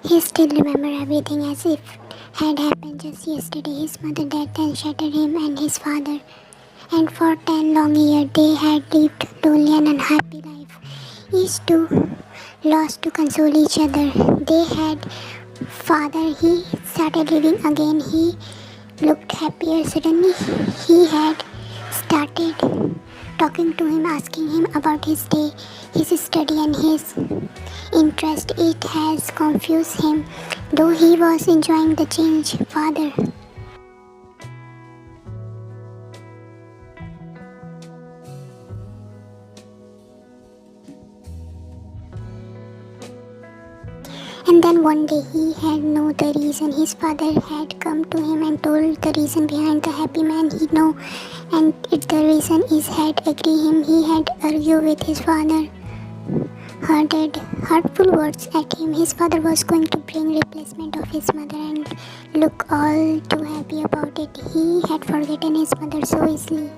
He still remembered everything as if had happened just yesterday. His mother's death and shattered him and his father. And for 10 long years they had lived lonely and unhappy life. Each two lost to console each other. They had father. He started living again. He looked happier. Suddenly he had started talking to him, asking him about his day, his study and his interest. It has confused him, though he was enjoying the change. Father. And then one day he had known the reason. His father had come to him and told the reason behind the happy man he know, and if the reason is had agree him. He had argued with his father, heard hurtful words at him. His father was going to bring replacement of his mother and look all too happy about it. He had forgotten his mother so easily.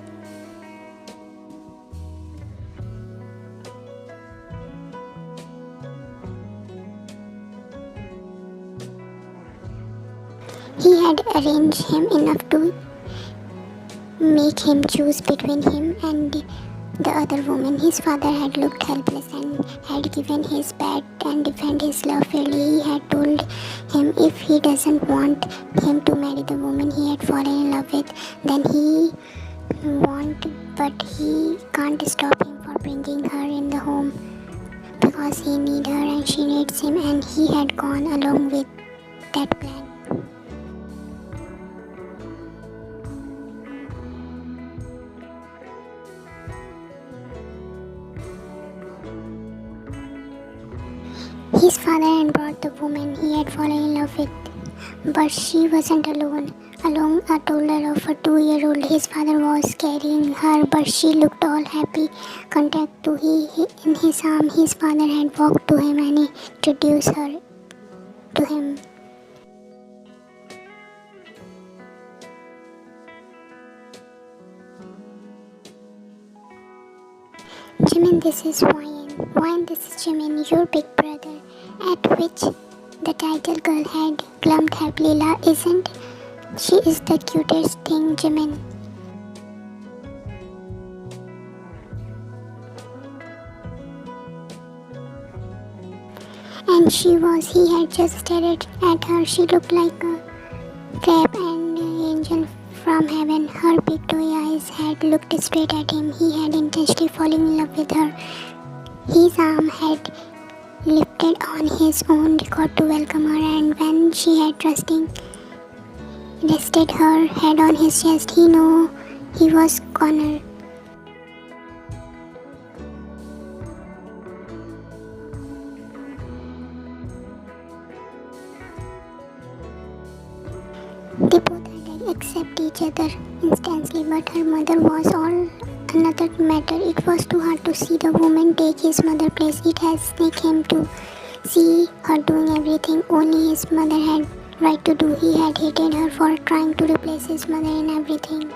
He had arranged him enough to make him choose between him and the other woman. His father had looked helpless and had given his back and defended his love fairly. He had told him if he doesn't want him to marry the woman he had fallen in love with, then he won't, but he can't stop him for bringing her in the home because he needs her and she needs him, and he had gone along with that plan. His father had brought the woman he had fallen in love with, but she wasn't alone. Along a toddler of a 2-year-old, his father was carrying her, but she looked all happy. Contact to he in his arm, his father had walked to him and introduced her to him. Jimin, this is Wine. Wine, this is Jimin, your big brother. At which the title girl had clumped happily. Isn't she is the cutest thing, Jimin? And she was. He had just stared at her. She looked like a crab and angel from heaven. Her big toy eyes had looked straight at him. He had intensely fallen in love with her. His arm had lifted on his own record to welcome her, and when she had trusting rested her head on his chest, he knew he was cornered. They both had accept each other instantly, but her mother was all another matter. It was too hard to see the woman take his mother's place. It had snaked him to see her doing everything only his mother had right to do. He had hated her for trying to replace his mother in everything.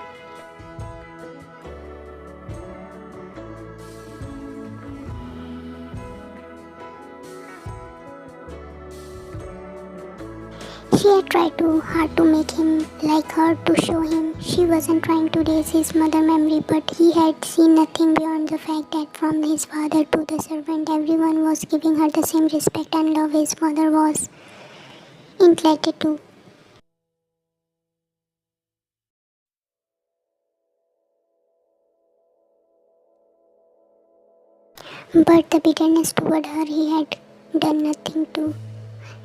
She had tried too hard to make him like her, to show him she wasn't trying to raise his mother memory, but he had seen nothing beyond the fact that from his father to the servant, everyone was giving her the same respect and love his mother was entitled to. But the bitterness toward her, he had done nothing to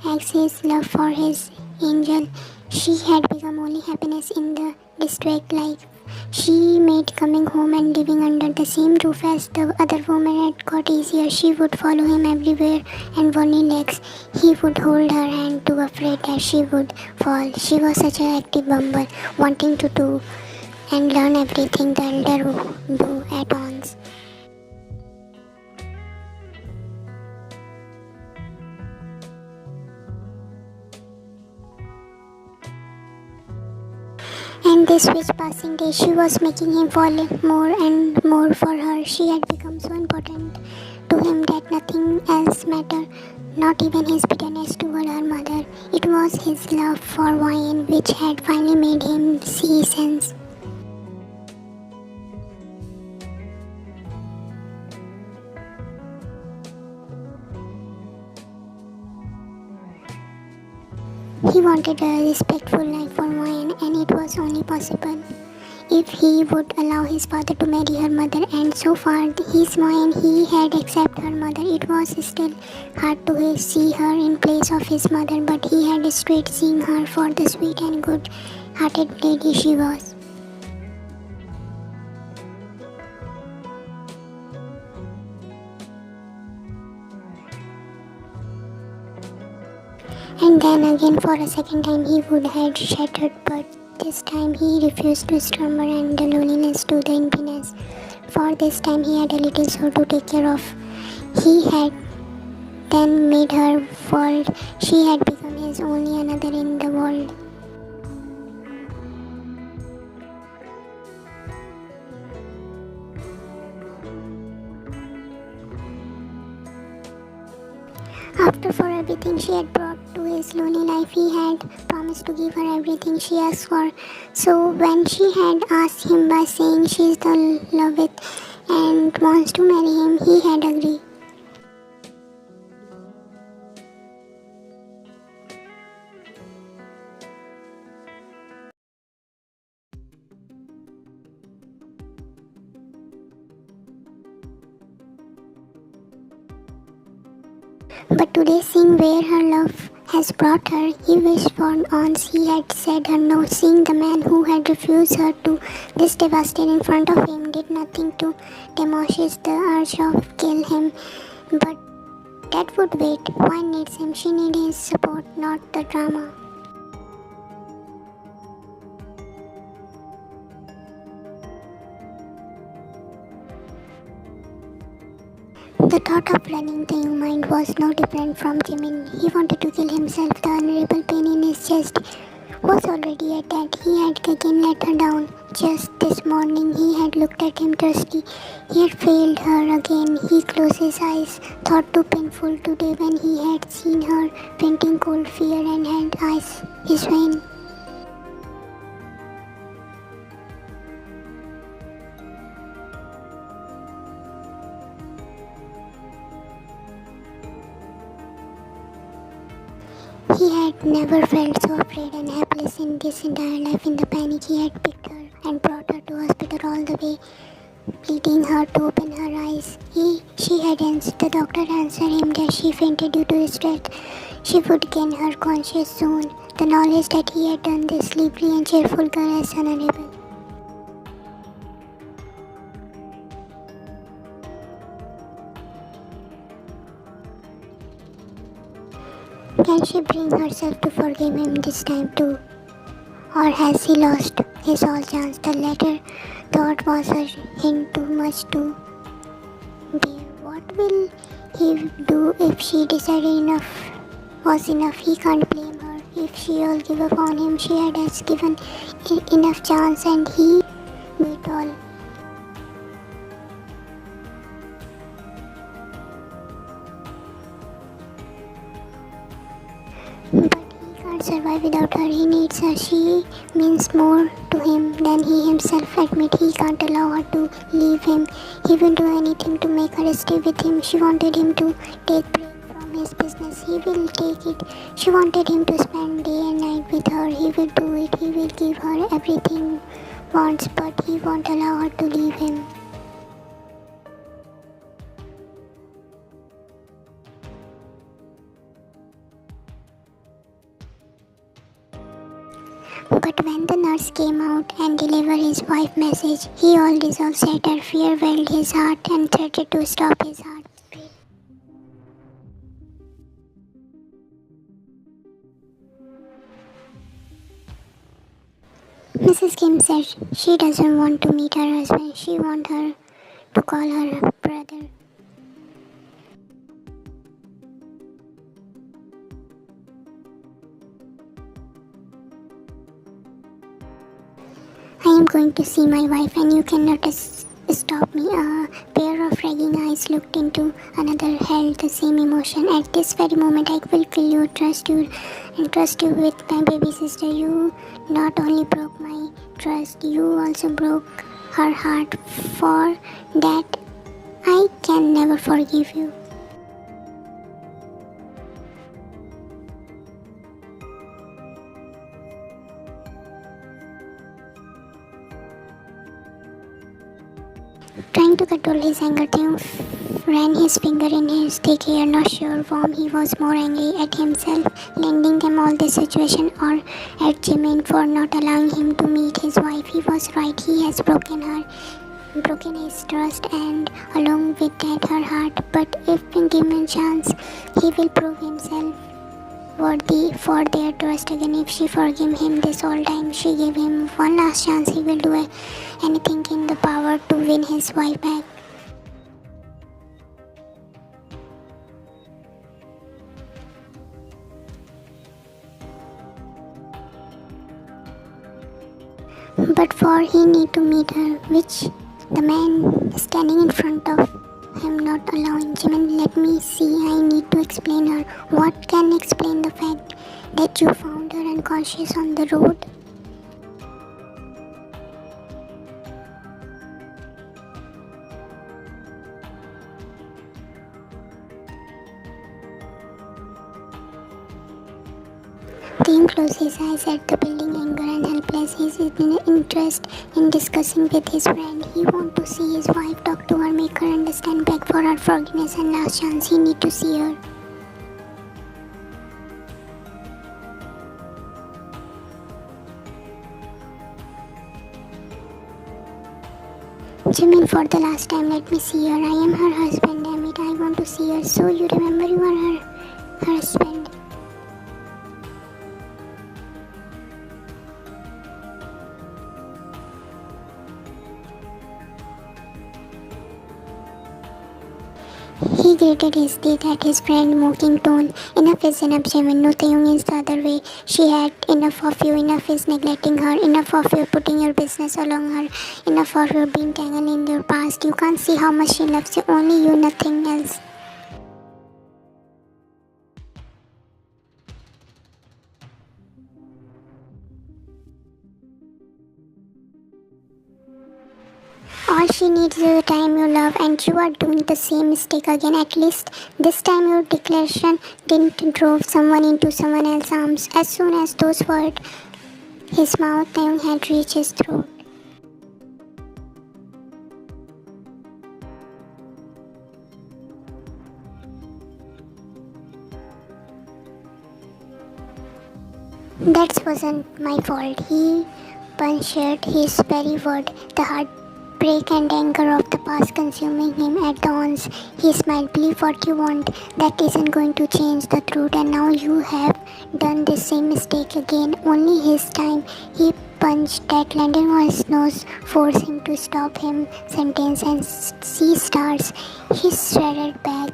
ex his love for his angel. She had become only happiness in the district life. She made coming home and living under the same roof as the other woman had got easier. She would follow him everywhere and only legs. He would hold her hand, too afraid that she would fall. She was such an active bumble, wanting to do and learn everything the elder would do at once. And this which passing day she was making him fall more and more for her. She had become so important to him that nothing else mattered, not even his bitterness toward her mother. It was his love for wine which had finally made him see sense. He wanted a respectful life for wine, and it was only possible if he would allow his father to marry her mother, and so far his mind he had accepted her mother. It was still hard to see her in place of his mother, but he had straight seen her for the sweet and good-hearted lady she was. And then again for a second time he would have shattered, but this time he refused to slumber and the loneliness to the emptiness. For this time he had a little soul to take care of. He had then made her world. She had become his only another in the world. After for everything she had brought to his lonely life, he had promised to give her everything she asked for. So when she had asked him by saying she is the love with and wants to marry him, he had agreed. But today, seeing where her love has brought her, he wished for once he had said her no. Seeing the man who had refused her to this devastated in front of him did nothing to demolish the urge of kill him. But that would wait. Why needs him? She needs his support, not the drama. The thought of running Taehyung mind was no different from Jimin. He wanted to kill himself. The unbearable pain in his chest was already at that. He had again let her down. Just this morning he had looked at him thirsty. He had failed her again. He closed his eyes. Thought too painful today when he had seen her fainting cold fear and had ice his vein. He had never felt so afraid and helpless in this entire life. In the panic, he had picked her and brought her to hospital all the way, pleading her to open her eyes. She had answered. The doctor answered him that she fainted due to stress. She would gain her conscience soon. The knowledge that he had done this lively and cheerful girl as unable. Can she bring herself to forgive him this time too? Or has he lost his all chance? The latter thought was a hint too much to bear. What will he do if she decided enough was enough? He can't blame her. If she all give up on him, she had given enough chance and he beat all. But he can't survive without her. He needs her. She means more to him than he himself admits. He can't allow her to leave him. He will do anything to make her stay with him. She wanted him to take break from his business. He will take it. She wanted him to spend day and night with her. He will do it. He will give her everything wants, but he won't allow her to leave him. But when the nurse came out and delivered his wife's message, he all dissolved, shattered, fear welled his heart and threatened to stop his heartbeat. Mrs. Kim said she doesn't want to meet her husband. She wants her to call her brother. I am going to see my wife and you cannot stop me. A pair of ragging eyes looked into another, held the same emotion. At this very moment, I will kill you, trust you with my baby sister. You not only broke my trust, you also broke her heart. For that, I can never forgive you. Trying to control his anger, Taehyung ran his finger in his thick hair, not sure whom he was more angry at himself, lending them all this situation, or at Jimin for not allowing him to meet his wife. He was right, he has broken his trust and along with that her heart. But if given a chance, he will prove himself worthy for their trust again. If she forgave him this whole time, she gave him one last chance, he will do anything in the power to win his wife back. But for he need to meet her, which the man standing in front of him not allowing. Jimin, let me see, I need to explain her. What can explain the fact that you found her unconscious on the road? Taehyung closed his eyes at the building, anger and helpless. His interest in discussing with his friend. He want to see his wife, talk to her, make her understand, beg for her forgiveness and last chance. He need to see her. Jimin, for the last time, let me see her. I am her husband, damn it. I want to see her. So you remember you are her husband. He gritted his teeth at his friend, mocking tone. Enough is enough, Jimin. No, Taehyung is the other way. She had enough of you. Enough is neglecting her. Enough of you putting your business along her. Enough of you being tangled in your past. You can't see how much she loves you. Only you, nothing else. All she needs is the time you love, and you are doing the same mistake again. At least this time your declaration didn't drove someone into someone else's arms. As soon as those words his mouth, Taehyung had reached his throat. That wasn't my fault. He punctured his very word. The heartbreak and anger of the past consuming him at the once. He smiled. Believe what you want. That isn't going to change the truth. And now you have done the same mistake again. Only his time. He punched that landing on his nose, forced him to stop him sentence and see stars. He shredded back.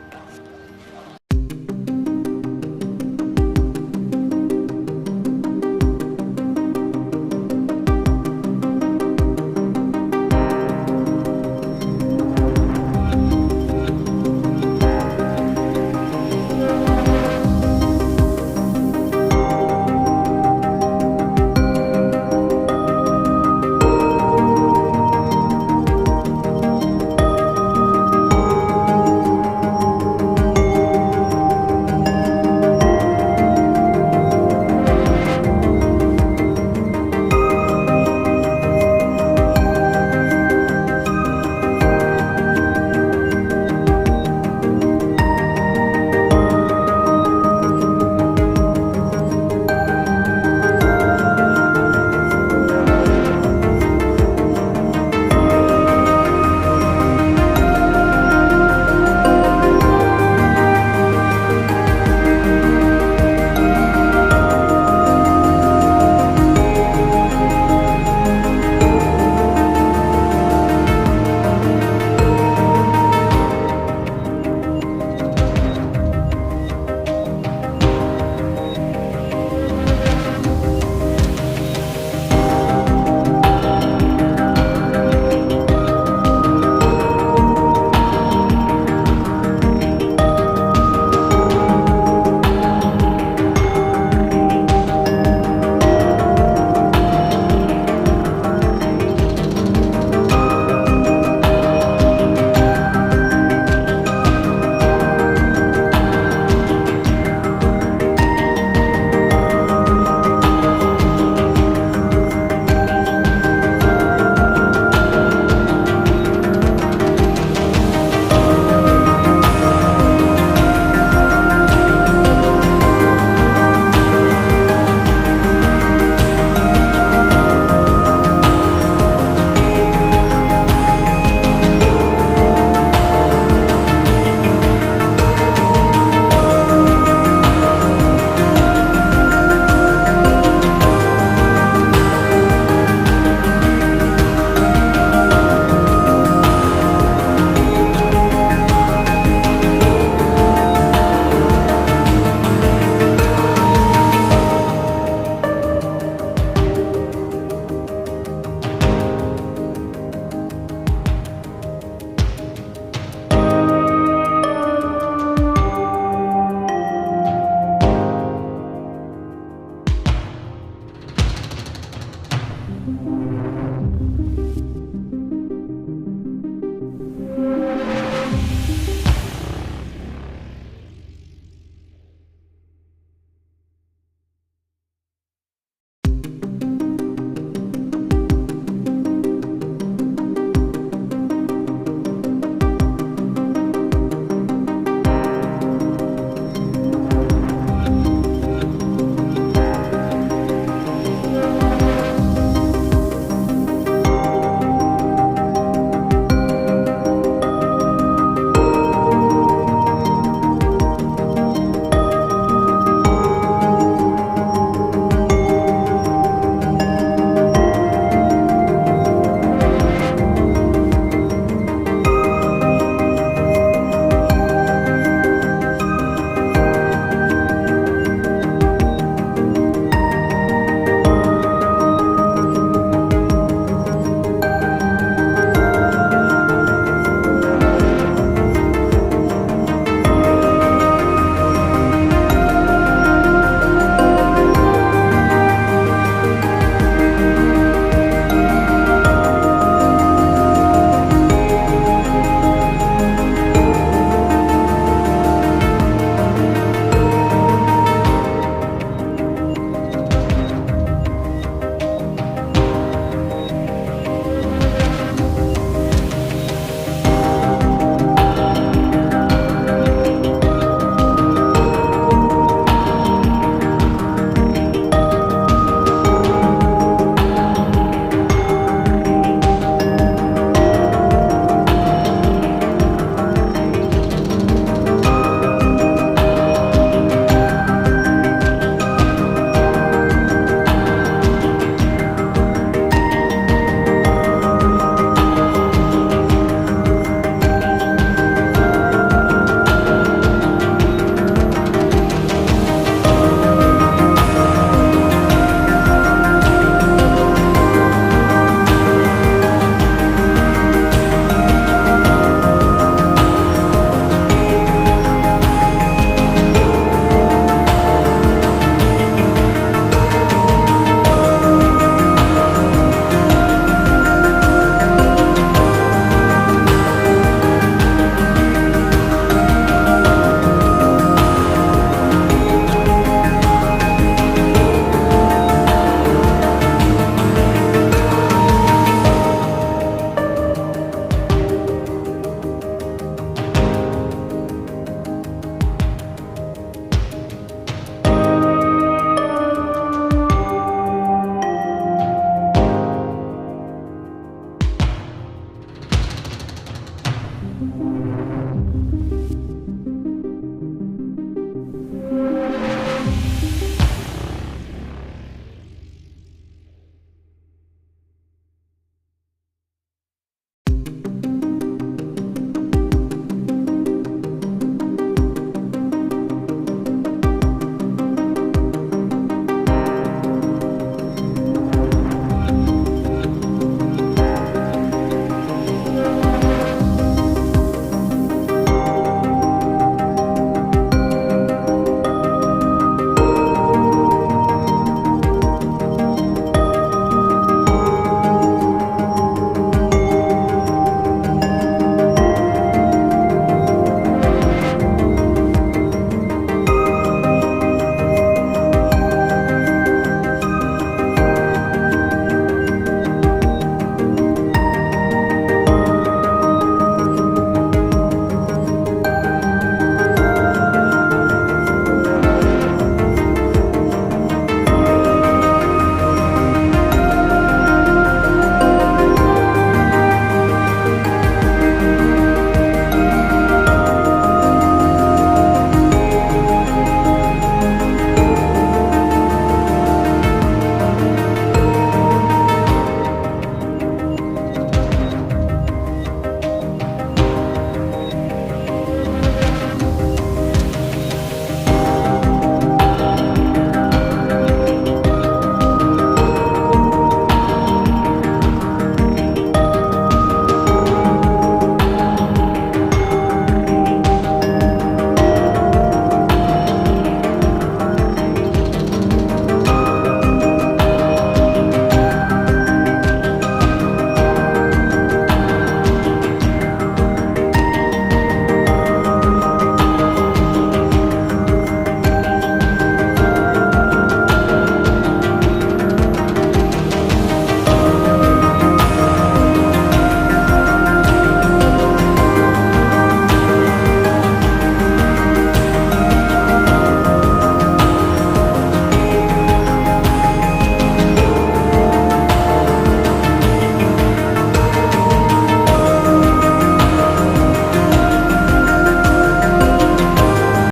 you.